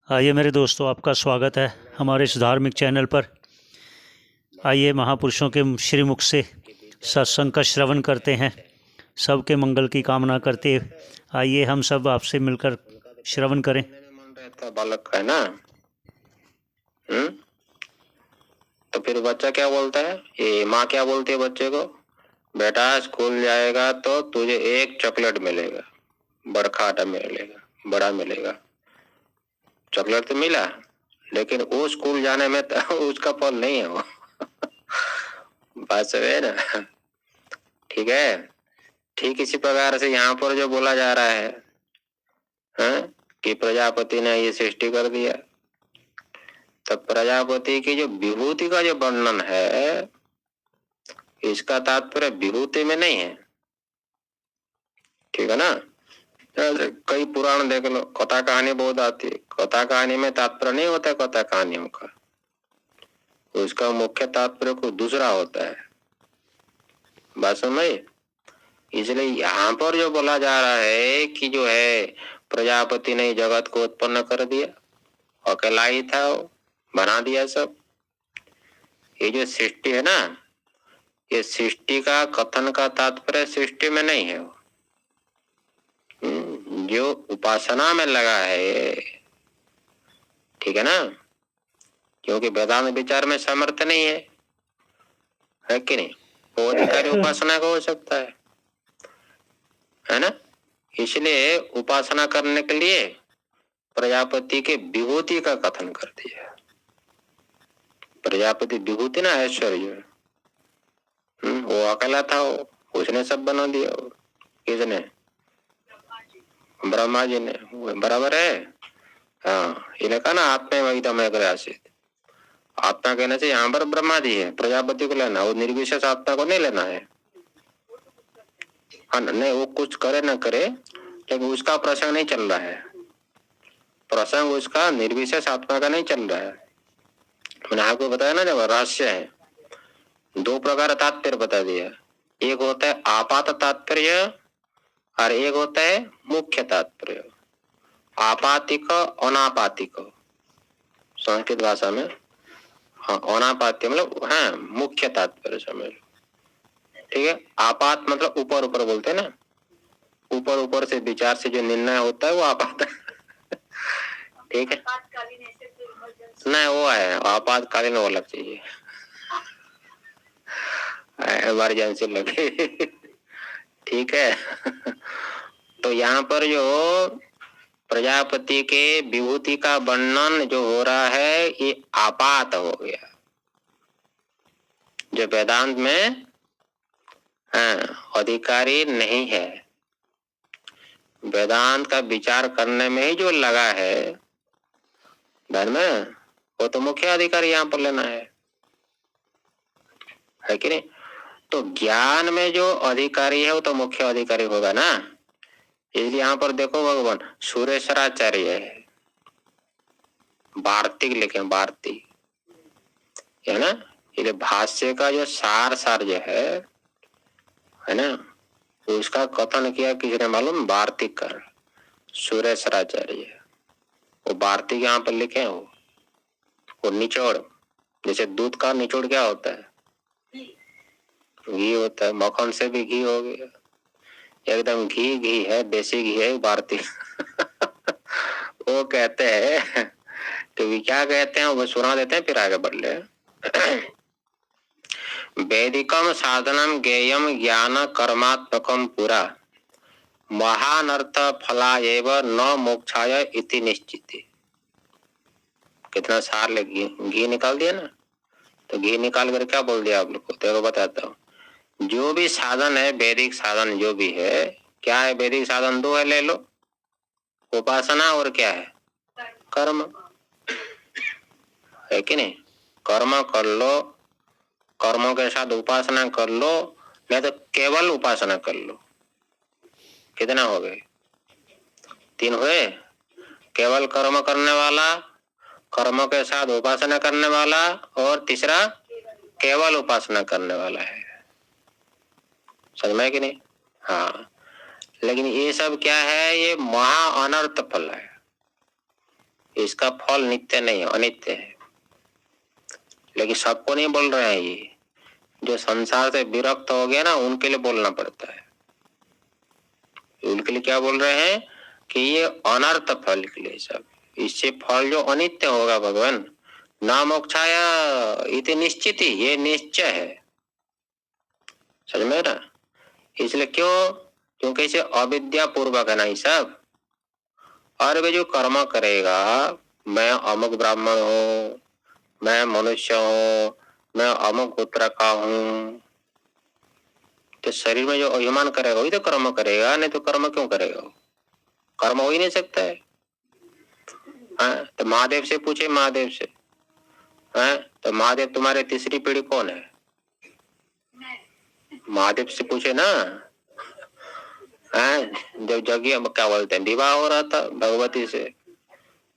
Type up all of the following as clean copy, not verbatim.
आइए मेरे दोस्तों, आपका स्वागत है हमारे इस धार्मिक चैनल पर। आइए महापुरुषों के श्रीमुख से सत्संग का श्रवण करते हैं, सबके मंगल की कामना करते। आइए हम सब आपसे मिलकर श्रवण करें। मन रहता है बालक का, है ना। तो फिर बच्चा क्या बोलता है, ये माँ क्या बोलती है बच्चे को, बेटा स्कूल जाएगा तो तुझे एक चॉकलेट मिलेगा, बड़का आटा मिलेगा, बड़ा मिलेगा। चॉकलेट तो मिला, लेकिन वो स्कूल जाने में तो उसका फल नहीं है वो। बात सब है ना। ठीक है। ठीक इसी प्रकार से यहाँ पर जो बोला जा रहा है कि प्रजापति ने ये सृष्टि कर दिया, तब प्रजापति की जो विभूति का जो वर्णन है, इसका तात्पर्य विभूति में नहीं है। ठीक है ना। कई पुराण देख लो, कथा कहानी बहुत आती है। कथा कहानी में तात्पर्य नहीं होता कथा कहानियों का, उसका मुख्य तात्पर्य को दूसरा होता है। बात समझ। इसलिए यहाँ पर जो बोला जा रहा है कि जो है प्रजापति ने जगत को उत्पन्न कर दिया, अकेला ही था, वो बना दिया सब। ये जो सृष्टि है ना, ये सृष्टि का कथन का तात्पर्य सृष्टि में नहीं है। जो उपासना में लगा है, ठीक है ना, क्योंकि वेदांत विचार में सामर्थ्य नहीं है कि नहीं। वो अधिकारी उपासना का हो सकता है ना। इसलिए उपासना करने के लिए प्रजापति के विभूति का कथन कर दिया। प्रजापति विभूति ना ऐश्वर्य, वो अकेला था, उसने सब बना दिया। किसने? ब्रह्मा जी ने। बराबर है। हाँ, इन्हें कहा ना आत्मा एकदम आसित। आत्मा कहने से यहाँ पर ब्रह्मा जी है, प्रजापति को लेना, वो निर्विशेष आत्मा को नहीं लेना है। हाँ नहीं, वो कुछ करे ना करे, लेकिन उसका प्रसंग नहीं चल रहा है। प्रसंग उसका निर्विशेष आत्मा का नहीं चल रहा है। मैंने आपको बताया ना, जब रहस्य है, दो प्रकार तात्पर्य बता दिया। एक होता है आपात तात्पर्य और एक होता है मुख्य तात्पर्य। आपातिक अनापातिक संस्कृत भाषा में। हाँ, अनापात्य मतलब हाँ मुख्य तात्पर्य समझ। ठीक है। आपात मतलब ऊपर ऊपर बोलते हैं ना, ऊपर ऊपर से विचार से जो निर्णय होता है वो आपात। ठीक है। नहीं, वो है आपातकालीन, वो अलग चाहिए, इमरजेंसी लगे। ठीक है। तो यहाँ पर जो प्रजापति के विभूति का वर्णन जो हो रहा है, ये आपात हो गया। जो वेदांत में अधिकारी नहीं है, वेदांत का विचार करने में ही जो लगा है धर्म में, वो तो मुख्य अधिकारी यहाँ पर लेना है कि नहीं। तो ज्ञान में जो अधिकारी है वो तो मुख्य अधिकारी होगा ना। इसलिए यहाँ पर देखो भगवान सुरेश्वराचार्य है, वार्तिक लिखे, वार्तिक है ना। इसलिए भाष्य का जो सार जो है ना, उसका कथन किया किसने मालूम? वार्तिक कर सुरेश्वराचार्य। वो वार्तिक यहाँ पर लिखे हैं। वो निचोड़, जैसे दूध का निचोड़ क्या होता है? घी होता है। मक्खन से भी घी हो गया, एकदम घी है, देसी घी है भारतीय। वो कहते हैं, तो भी क्या कहते हैं वो सुना देते हैं, फिर आगे बढ़ ले। वैदिकम साधनम ज्ञेयम ज्ञान कर्मात्मकम पुरा महानर्थ फला एव न मोक्षाय इति निश्चित। कितना सार ले घी निकाल दिया ना। तो घी निकाल कर क्या बोल दिया आप लोग को, देखो बताता हूँ। जो भी साधन है, वैदिक साधन जो भी है, क्या है? वैदिक साधन दो है, ले लो, उपासना और क्या है? कर्म, है कि नहीं। कर्म कर लो, कर्मों के साथ उपासना कर लो, नहीं तो केवल उपासना कर लो। कितना हो गए? 3 हुए। केवल कर्म करने वाला, कर्मों के साथ उपासना करने वाला, और तीसरा केवल उपासना करने वाला है। समझ में कि नहीं? हाँ, लेकिन ये सब क्या है? ये महा अनर्थ फल है। इसका फल नित्य नहीं है, अनित्य है। लेकिन सबको नहीं बोल रहे हैं, ये जो संसार से विरक्त हो गया ना उनके लिए बोलना पड़ता है। उनके लिए क्या बोल रहे हैं कि ये अनर्थ फल के लिए सब, इससे फल जो अनित्य होगा भगवान, ना मोक्षाया इति निश्चित ही, ये निश्चय है, समझ में ना। इसलिए क्यों, क्योंकि इसे अविद्या पूर्वक है ना ये सब। और वे जो कर्म करेगा, मैं अमुक ब्राह्मण हूँ, मैं मनुष्य हूँ, मैं अमुक गोत्र का हूँ, तो शरीर में जो अभिमान करेगा वही तो कर्म करेगा, नहीं तो कर्म क्यों करेगा, कर्म हो ही नहीं सकता है। हाँ, तो महादेव से पूछे, महादेव से, हाँ, तो महादेव तुम्हारे तीसरी पीढ़ी कौन है, महादेव से पूछे ना। हाँ, जब जगह क्या बोलते हैं विवाह हो रहा था भगवती से,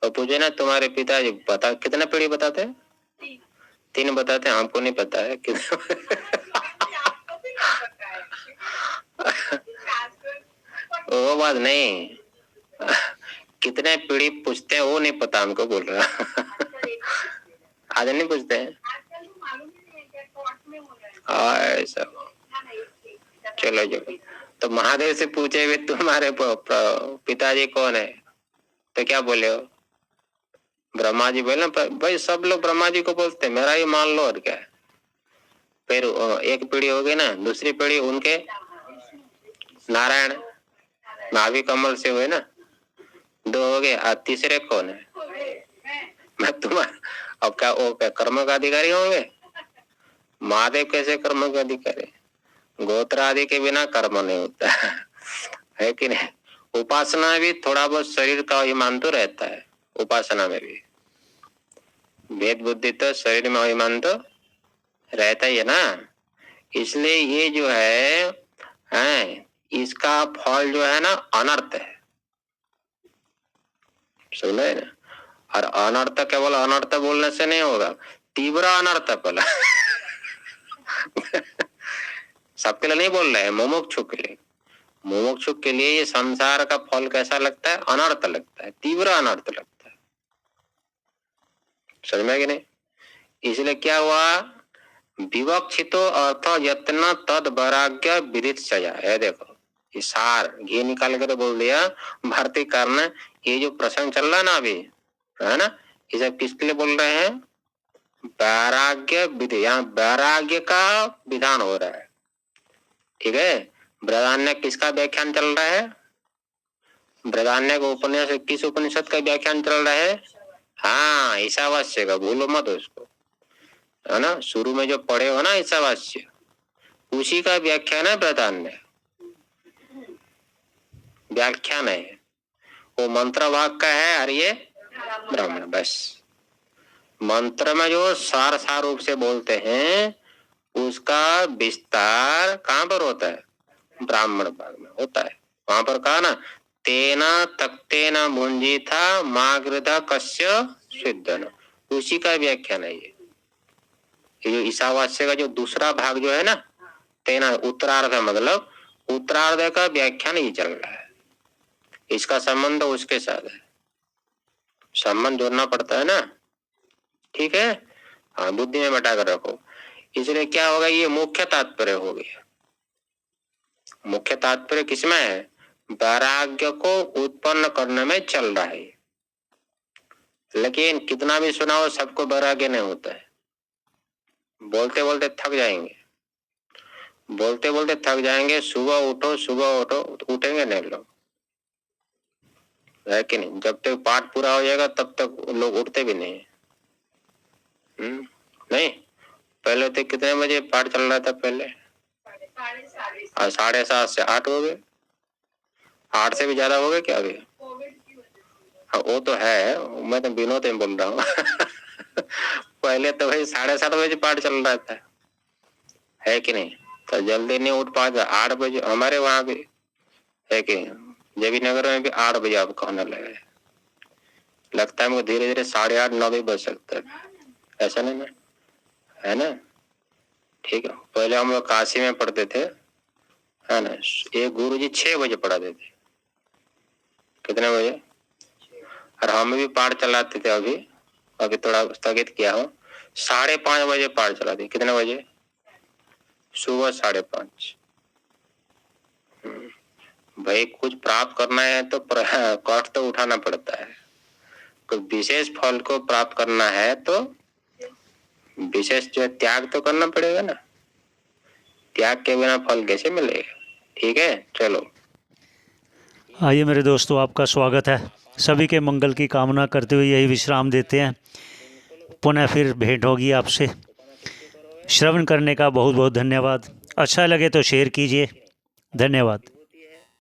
तो पूछे ना तुम्हारे पिताजी बता कितना पीढ़ी बताते हैं, 3 बताते हैं, हमको नहीं पता है वो बात नहीं, कितने पीढ़ी पूछते हैं वो नहीं पता हमको, बोल रहा आज नहीं पूछते हैं। ऐसा चलो जो, तो महादेव से पूछे हुए तुम्हारे पिताजी कौन है, तो क्या बोले हो, ब्रह्मा जी बोले। भाई सब लोग ब्रह्मा जी को बोलते हैं, मेरा ही मान लो और क्या। फिर एक पीढ़ी हो गई ना, दूसरी पीढ़ी उनके नारायण नाभि कमल से हुए ना, 2 हो गए, और तीसरे कौन है, मैं तुम्हारा। अब क्या वो क्या कर्म का अधिकारी होंगे, महादेव कैसे कर्म का अधिकारी, गोत्र आदि के बिना कर्म नहीं होता है कि नहीं। उपासना में भी थोड़ा बहुत शरीर का अभिमान तो रहता है, उपासना में भी भेद बुद्धि तो शरीर में अभिमान तो रहता ही है ना। इसलिए ये जो है इसका फल जो है ना अनर्थ है, सुन रहे ना। और अनर्थ केवल अनर्थ बोलने से नहीं होगा, तीव्र अनर्थ पहला सबके लिए नहीं बोल रहे हैं, मुमुक्षु के लिए। मुमुक्षु के लिए ये संसार का फल कैसा लगता है, अनर्थ लगता है, तीव्र अनर्थ लगता है, समझ में कि नहीं। इसलिए क्या हुआ, विवक्षितो अर्थ यत्न तद वैराग्य विदित सजा है। देखो ये सार घी निकाल कर बोल दिया भारतीय कारण, ये जो प्रसंग चल रहा है ना अभी, है ना, ये सब किसके लिए बोल रहे हैं, वैराग्य विधि, यहाँ वैराग्य का विधान हो रहा है, ठीक है। बृहदारण्यक किसका व्याख्यान चल रहा है, बृहदारण्यक उपन्यास किस उपनिषद का व्याख्यान चल रहा है, हाँ ईशावास्य का, भूलो मत उसको, है ना। शुरू में जो पढ़े हो ना ईशावास्य, उसी का व्याख्यान है बृहदारण्यक, व्याख्यान है वो, मंत्र भाग का है, और ये ब्राह्मण। बस मंत्र में जो सार रूप से बोलते हैं उसका विस्तार कहाँ पर होता है, ब्राह्मण भाग में होता है। वहां पर कहा ना, तेना तक्तेना मुंजी था मागृधा कस्य सिद्धन, उसी का व्याख्यान है ये जो ईशावास्य का जो दूसरा भाग जो है ना, तेना उत्तरार्ध, मतलब उत्तरार्ध का व्याख्यान ही चल रहा है। इसका संबंध उसके साथ है, संबंध जोड़ना पड़ता है ना, ठीक है। हाँ, बुद्धि में बैठा कर रखो। इसलिए क्या होगा, ये मुख्य तात्पर्य हो गया। मुख्य तात्पर्य किसमें है, वैराग्य को उत्पन्न करने में चल रहा है। लेकिन कितना भी सुनाओ सबको वैराग्य नहीं होता है, बोलते बोलते थक जाएंगे, बोलते बोलते थक जाएंगे, सुबह उठो उठेंगे नहीं लोग, है कि नहीं। जब तक पाठ पूरा हो जाएगा तब तक लोग उठते भी नहीं। नहीं, पहले तो कितने बजे पाठ चल रहा था पहले, 7:30 से 8 हो गए, 8 से भी ज्यादा हो गए क्या अभी। हाँ वो तो है, मैं तो विनोद में बोल रहा हूँ पहले तो भाई 7:30 बजे पाठ चल रहा था, है कि नहीं। तो जल्दी नहीं उठ पाता, 8 बजे हमारे वहां भी है कि जेबी नगर में भी 8 बजे आप कहने लगे, लगता है मुझे धीरे धीरे 8:30 9 भी बज सकता है, ऐसा नहीं ना, है ना। ठीक है, पहले हम लोग काशी में पढ़ते थे, है ना, एक गुरुजी 6 बजे पढ़ाते थे, कितने बजे, और हम भी पाठ चलाते थे। अभी थोड़ा स्थगित किया हूँ। 5:30 बजे पाठ चलाते। कितने बजे? सुबह 5:30। भाई कुछ प्राप्त करना है तो कष्ट तो उठाना पड़ता है। कोई विशेष फल को प्राप्त करना है तो विशेष जो त्याग तो करना पड़ेगा ना। त्याग के बिना फल कैसे मिलेगा? ठीक है, चलो। आइए मेरे दोस्तों, आपका स्वागत है। सभी के मंगल की कामना करते हुए यही विश्राम देते हैं। पुनः फिर भेंट होगी आपसे। श्रवण करने का बहुत बहुत धन्यवाद। अच्छा लगे तो शेयर कीजिए। धन्यवाद।